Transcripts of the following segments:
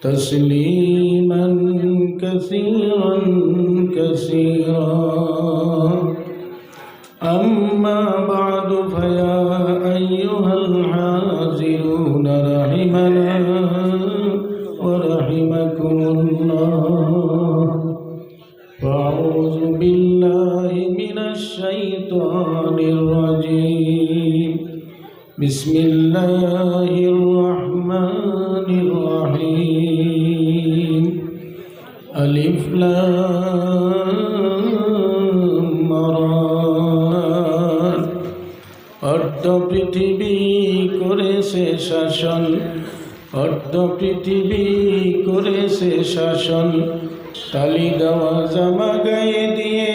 تسليما كثيرا كثيرا أما بعد فيا أيها الحاضرون رحمنا ورحمكم الله فأعوذ بالله من الشيطان الرجيم بسم الله الرحمن الرحيم ألف لام را অর্ধ পৃথিবী করেছে শাসন, অর্ধ পৃথিবী করেছে শাসন, তালি দেওয়া জামা গায়ে দিয়ে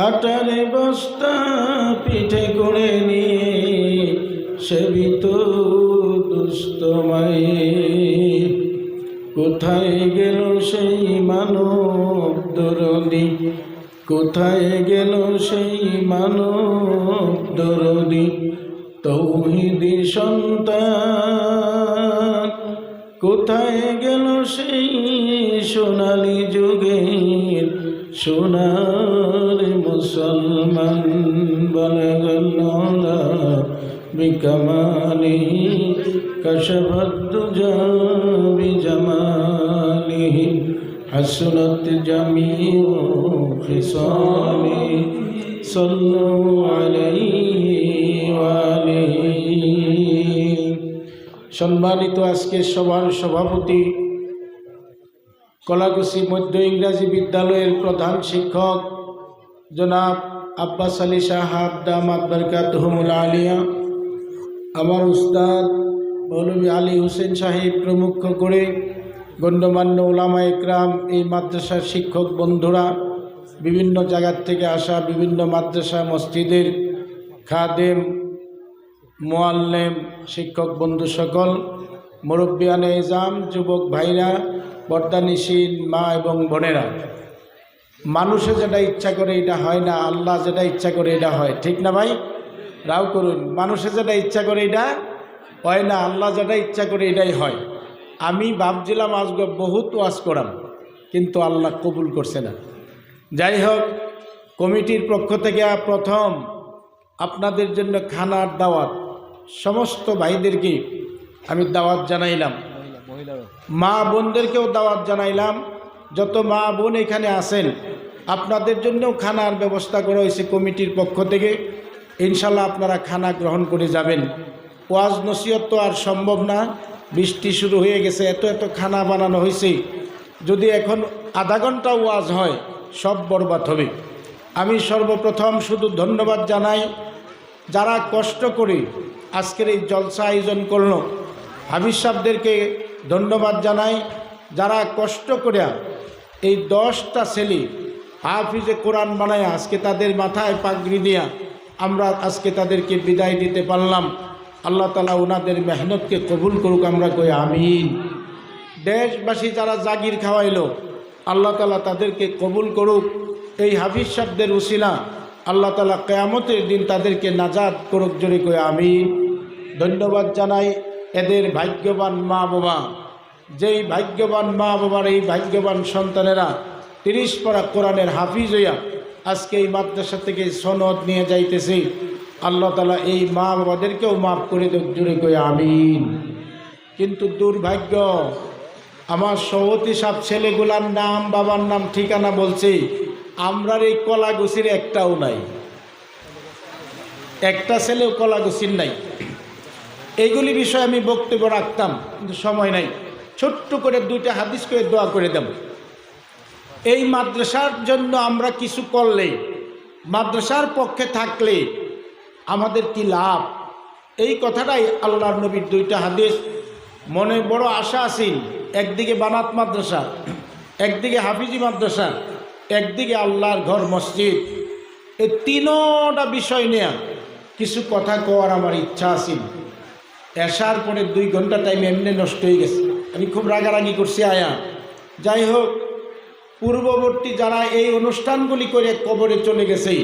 আটার বস্তা পিঠে করে নিয়ে সেবিত দুস্থ মায়ের। কোথায় গেল সেই মানব দরদি, কোথায় গেল সেই মানব দরদি, তৌহিদি সন্তান, কোথায় গেল সেই সোনালী যুগের সোনার মুসলমান। বালাগাল্লাহ বিকামালিহি কাশাফাদ দুজা বিজামালিহি হাসনাত জামিউ খিসালি সাল্লু আলাইহি ওয়া আলিহি। সম্মানিত আজকে সভার সভাপতি, কলাকুশি মধ্য ইংরাজি বিদ্যালয়ের প্রধান শিক্ষক জনাব আব্বাস আলী সাহাব দামাত বরকাতুহুমুল আলিয়া, আমার উস্তাদ মৌলভী আলী হোসেন সাহেব প্রমুখ করে গণ্যমান্য উলামা একরাম, এই মাদ্রাসার শিক্ষক বন্ধুরা, বিভিন্ন জায়গার থেকে আসা বিভিন্ন মাদ্রাসা মসজিদের খাদেম, মুআল্লিম, শিক্ষক বন্ধু সকল, মুরব্বিয়ানে ইজাম, যুবক ভাইরা, বর্দানিসীন মা এবং বোনেরা, মানুষে যেটা ইচ্ছা করে এটা হয় না, আল্লাহ যেটা ইচ্ছা করে এটা হয়। ঠিক না ভাই? রাও করুন। মানুষে যেটা ইচ্ছা করে এটা হয় না, আল্লাহ যেটা ইচ্ছা করে এটাই হয়। আমি ভাবছিলাম আজকে বহুত ওয়াজ করাম, কিন্তু আল্লাহ কবুল করছে না। যাই হোক, কমিটির পক্ষ থেকে প্রথম আপনাদের জন্য খানার দাওয়াত, সমস্ত ভাইদেরকে আমি দাওয়াত জানাইলাম, মা বোনদেরকেও দাওয়াত জানাইলাম। যত মা বোন এখানে আছেন আপনাদের জন্যও খানার ব্যবস্থা করা হয়েছে কমিটির পক্ষ থেকে। ইনশাল্লাহ আপনারা খানা গ্রহণ করে যাবেন। ওয়াজ নসিহত তো আর সম্ভব না, বৃষ্টি শুরু হয়ে গেছে, এত এত খানা বানানো হয়েছে, যদি এখন আধা ঘন্টা ওয়াজ হয় সব বরবাদ হবে। আমি সর্বপ্রথম শুধু ধন্যবাদ জানাই যারা কষ্ট করে আজকের এই জলসা আয়োজন করল, হাফিজ সাহেবদেরকে ধন্যবাদ জানাই। যারা কষ্ট করে এই 10টা ছেলে হাফিজে কোরআন বানায় আজকে তাদের মাথায় পাগড়ি দিয়া আমরা আজকে তাদেরকে বিদায় দিতে পারলাম। আল্লাহ তাআলা ওনাদের মেহনতকে কবুল করুক, আমরা কই আমিন। দেশবাসী যারা জাগির খাওয়াইলো আল্লাহ তাআলা তাদেরকে কবুল করুক। এই হাফিজ সাহেবদের উসিলা আল্লাহ তাআলা কিয়ামতের দিন তাদেরকে নাজাত করুক, জোরে কই আমিন। ধন্যবাদ জানাই এদের ভাগ্যবান মা বাবা, যেই ভাগ্যবান মা বাবার এই ভাগ্যবান সন্তানেরা 30 পারা কোরআনের হাফিজ হইয়া আজকে এই মাদ্রাসা থেকে সনদ নিয়ে যাইতেছে। আল্লাহ তাআলা এই মা বাবাদেরকেও মাফ করে দেখ, জুড়ে কই আমিন। কিন্তু দুর্ভাগ্য, আমার সভাপতি সব ছেলেগুলার নাম, বাবার নাম, ঠিকানা বলছে, আমরার এই কলাগুছির একটাও নাই, একটা ছেলেও কলাগুছির নাই। এইগুলি বিষয়ে আমি বক্তব্য রাখতাম, কিন্তু সময় নাই। ছোট্ট করে 2টা হাদিস করে দোয়া করে দেব। এই মাদ্রাসার জন্য আমরা কিছু করলে, মাদ্রাসার পক্ষে থাকলে আমাদের কি লাভ, এই কথাটাই আল্লাহর নবীর 2টা হাদিস। মনে বড় আশা আছেন, একদিকে বানাত মাদ্রাসা, একদিকে হাফিজি মাদ্রাসা, একদিকে আল্লাহর ঘর মসজিদ, এই 3টা বিষয় নিয়ে কিছু কথা কওয়ার আমার ইচ্ছা আছে। এশার পরে 2 ঘন্টা টাইম এমনি নষ্ট হয়ে গেছে, আমি খুব রাগারাগি করছি আয়া। যাই হোক, পূর্ববর্তী যারা এই অনুষ্ঠানগুলি করে কবরে চলে গেছে,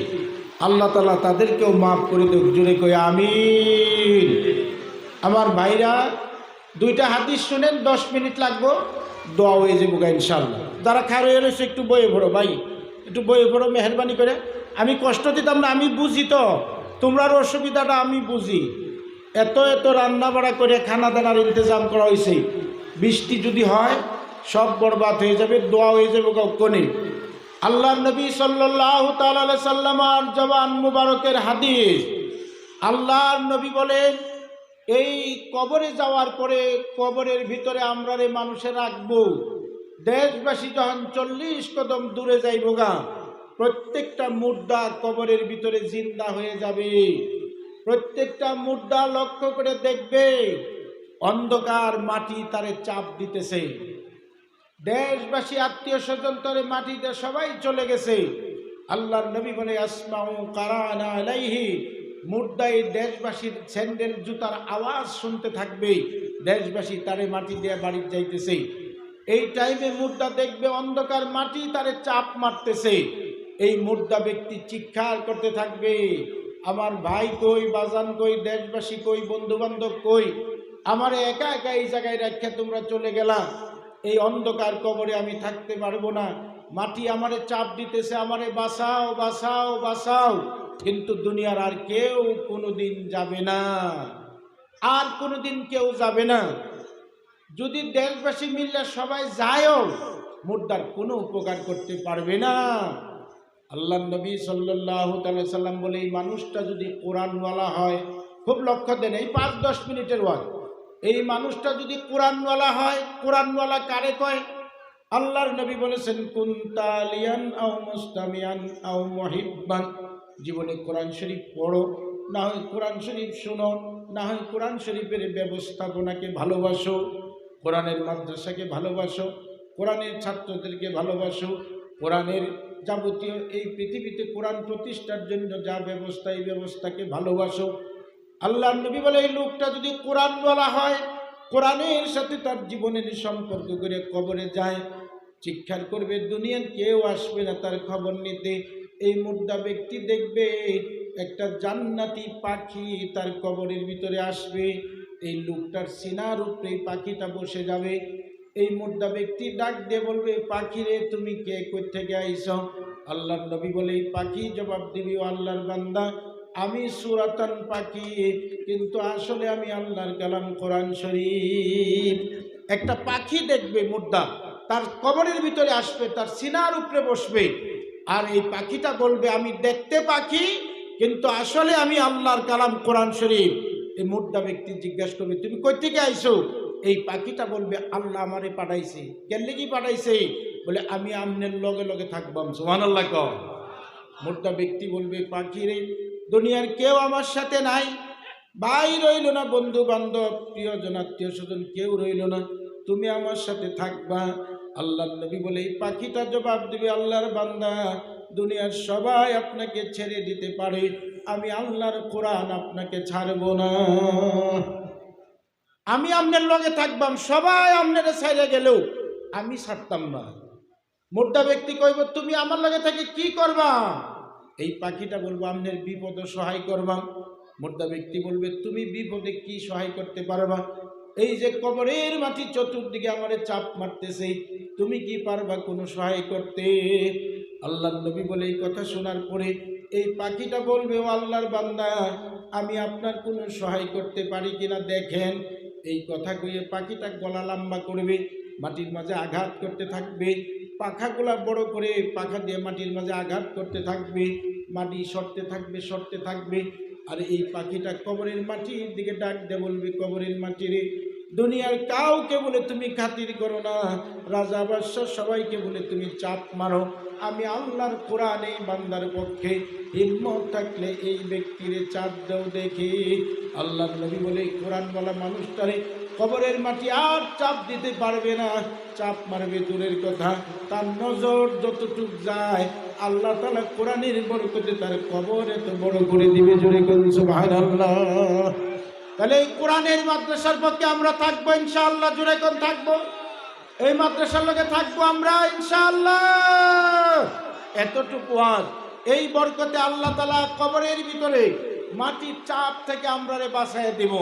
আল্লাহ তাআলা তাদেরকেও মাফ করে দেখ, জুড়ে কই আমিন। আমার ভাইরা দুইটা হাদিস শুনেন, 10 মিনিট লাগবো, দোয়া হয়ে যাবো ইনশাআল্লাহ। যারা খার হয়ে রয়েছে একটু বয়ে পড়ো ভাই, একটু বয়ে পড়ো মেহরবানি করে। আমি কষ্ট দিতাম না, আমি বুঝি তো তোমরার অসুবিধাটা আমি বুঝি। এত এত রান্না বাড়া করে খানা দানার ইন্তজাম করা হয়েছে, বৃষ্টি যদি হয় সব বরবাদ হয়ে যাবে, দোয়া হয়ে যাবে কখনই। আল্লাহ নবী সাল্লাল্লাহু তাআলা আলাইহি সাল্লামের জবান মুবারকের হাদিস, আল্লাহর নবী বলেন, এই কবরে যাওয়ার পরে কবরের ভিতরে আমরা রে মানুষের রাখবো, দেশবাসী যখন 40 কদম দূরে যাইব গা, প্রত্যেকটা মুর্দা কবরের ভিতরে জিন্দা হয়ে যাবে। প্রত্যেকটা মুর্দা লক্ষ্য করে দেখবে অন্ধকার মাটি তারে চাপ দিতেছে। দেশবাসী আত্মীয় স্বজন তরে মাটিতে সবাই চলে গেছে। আল্লাহর নবী বলে, আসমাউ কারানা আলাইহি, মুর্দাই দেশবাসীর স্যান্ডেল জুতার আওয়াজ শুনতে থাকবে, দেশবাসী তারে মাটি দিয়ে বাড়ি যাইতেছে। এই টাইমে মুর্দা দেখবে অন্ধকার মাটি তারে চাপ মারতেছে। এই মুর্দা ব্যক্তি চিৎকার করতে থাকবে, আমার ভাই কই, বাজান কই, দেশবাসী কই, বন্ধু বান্ধব কই, আমার একা একা এই জায়গায় রাখা তোমরা চলে গেলা, এই অন্ধকার কবরে আমি থাকতে পারবো না, মাটি আমারে চাপ দিতেছে, আমারে বাঁচাও বাঁচাও বাঁচাও। কিন্তু দুনিয়ার আর কেউ কোনোদিন যাবে না, আর কোনোদিন কেউ যাবে না। যদি দেশবাসী মিললে সবাই যায়ও, মুর্দার কোনো উপকার করতে পারবে না। আল্লাহ নবী সাল্লাল্লাহু তাআলা সাল্লাম বলে, এই মানুষটা যদি কোরআনওয়ালা হয়, খুব লক্ষ্য দেন, এই 5-10 মিনিটের ওয়াজ, এই মানুষটা যদি কোরআনওয়ালা হয়, কোরআনওয়ালা কারে কয়? আল্লাহর নবী বলেছেন, কুনতালিয়ান আও মুস্তামিয়ান আও মুহিব্বান, জীবনে কোরআন শরীফ পড়ো, না হয় কোরআন শরীফ শোনো, না হয় কোরআন শরীফের ব্যবস্থাপনাকে ভালোবাসো, কোরআনের মাদ্রাসাকে ভালোবাসো, কোরআনের ছাত্রদেরকে ভালোবাসো, কোরআনের যাবতীয় এই পৃথিবীতে কোরআন প্রতিষ্ঠার জন্য যা ব্যবস্থা, এই ব্যবস্থাকে ভালোবাসো। আল্লাহর নবী বলে, এই লোকটা যদি কোরআনওয়ালা হয়, কোরআনের সাথে তার জীবনের সম্পর্ক করে কবরে যায়, চিৎকার করবে, দুনিয়ার কেউ আসবে না তার খবর নিতে। এই মুর্দা ব্যক্তি দেখবে একটা জান্নাতি পাখি তার কবরের ভিতরে আসবে, এই লোকটার সিনার উপরে পাখিটা বসে যাবে। এই মুর্দা ব্যক্তি ডাক দিয়ে বলবে, পাখিরে তুমি কে কই থেকে আইছ? আল্লাহর নবী বলে, এই পাখি জবাব দিবি, ও আল্লাহর বান্দা, আমি সুরাতান পাখি, কিন্তু আসলে আমি আল্লাহর কালাম কোরআন শরীফ। একটা পাখি দেখবে মুর্দা, তার কবরের ভিতরে আসবে, তার সিনার উপরে বসবে, আর এই পাখিটা বলবে, আমি দেখতে পাখি কিন্তু আসলে আমি আল্লাহর কালাম কোরআন শরীফ। এই মুর্দা ব্যক্তি জিজ্ঞাসা করবে, তুমি কই থেকে আইছো? এই পাখিটা বলবে, আল্লাহ আমারে পাঠাইছে। কেন কি পাঠাইছে? বলে, আমি আমনের লগে লগে থাকবাম। সুবহানাল্লাহ কও। মুর্দা ব্যক্তি বলবে, পাখি রে, দুনিয়ার কেউ আমার সাথে নাই, ভাই রইল না, বন্ধু বান্ধব, প্রিয়জন আত্মীয় স্বজন কেউ রইল না, তুমি আমার সাথে থাকবা। আল্লাহর নবী বলে, এই পাখিটা জবাব দিবে, আল্লাহর বান্দা, দুনিয়ার সবাই আপনাকে ছেড়ে দিতে পারে, আমি আল্লাহর কোরআন আপনাকে ছাড়ব না, আমি আপনার লগে থাকবাম, সবাই আপনার ছেড়ে গেলেও আমি ছাড়তাম না। মুর্দা ব্যক্তি কইব, তুমি আমার লগে থেকে কি করবা? এই পাখিটা বলবো, আপনার বিপদে সহায় করবা। মুর্দা ব্যক্তি বলবে, তুমি বিপদে কি সহায় করতে পারবা? এই যে কবরের মাটি চতুর্দিকে আমারে চাপ মারতেছে, তুমি কি পারবা কোনো সহায় করতে? আল্লাহর নবী বলে, এই কথা শোনার পরে এই পাখিটা বলবে, ও আল্লাহর বান্দা, আমি আপনার কোনো সহায় করতে পারি কিনা দেখেন। এই কথা কইয়ে পাখিটা গলা লম্বা করবে, মাটির মাঝে আঘাত করতে থাকবে, পাখাগুলা বড় করে পাখা দিয়ে মাটির মাঝে আঘাত করতে থাকবে, মাটি সরতে থাকবে সরতে থাকবে। আর এই পাখিটা কবরের মাটির দিকে ডাক দিয়ে বলবে, কবরের মাটি রে, দুনিয়ার কাউকে বলে তুমি খাতির করো না, রাজা বাদশাহ সবাইকে বলে তুমি চাপ মারো, আমি আল্লাহর কোরআন এই বান্দার পক্ষে হিম্মত থাকলে এই ব্যক্তিরে চাপ দাও দেখি। আল্লাহর নবী বলে, কোরআনওয়ালা মানুষটারে কবরের মাটি আর চাপ দিতে পারবে না, চাপ মারবে দূরের কথা, তার নজর যতটুক যায় আল্লাহ তাআলা কোরআনের বরকতে তার কবর এত বড় করে দিবে। জোরে বলুন সুবহানাল্লাহ। তাহলে এই কোরআনের মাদ্রাসার পক্ষে আমরা থাকবো ইনশাআল্লাহ। জোরে কোন থাকবো? এই মাদ্রাসার লগে থাকবো আমরা ইনশাআল্লাহ। এতটুকু আজ এই বরকতে আল্লাহ তাআলা কবরের ভিতরে মাটির চাপ থেকে আমরা বাঁচাইয়া দেব।